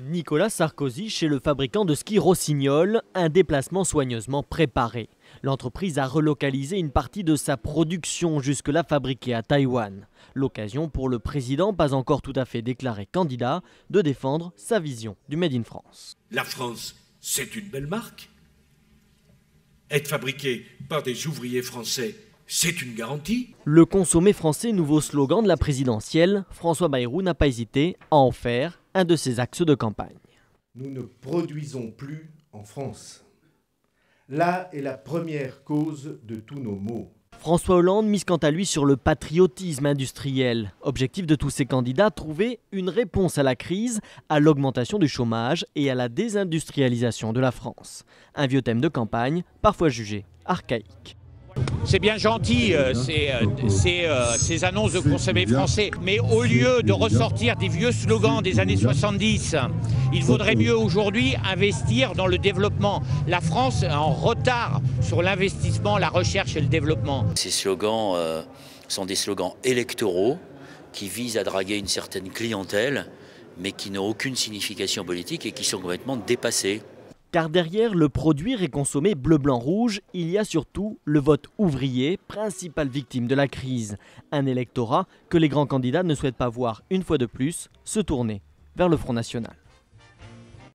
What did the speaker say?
Nicolas Sarkozy chez le fabricant de ski Rossignol, un déplacement soigneusement préparé. L'entreprise a relocalisé une partie de sa production jusque-là fabriquée à Taïwan. L'occasion pour le président, pas encore tout à fait déclaré candidat, de défendre sa vision du Made in France. La France, c'est une belle marque. Être fabriqué par des ouvriers français, c'est une garantie. Le consommer français, nouveau slogan de la présidentielle, François Bayrou n'a pas hésité à en faire un de ses axes de campagne. Nous ne produisons plus en France. Là est la première cause de tous nos maux. François Hollande mise quant à lui sur le patriotisme industriel. Objectif de tous ces candidats, trouver une réponse à la crise, à l'augmentation du chômage et à la désindustrialisation de la France. Un vieux thème de campagne, parfois jugé archaïque. C'est bien gentil ces annonces de consommer français, mais au lieu de ressortir des vieux slogans des années 70, il vaudrait mieux aujourd'hui investir dans le développement. La France est en retard sur l'investissement, la recherche et le développement. Ces slogans sont des slogans électoraux qui visent à draguer une certaine clientèle, mais qui n'ont aucune signification politique et qui sont complètement dépassés. Car derrière le produire et consommer bleu, blanc, rouge, il y a surtout le vote ouvrier, principale victime de la crise. Un électorat que les grands candidats ne souhaitent pas voir une fois de plus se tourner vers le Front National.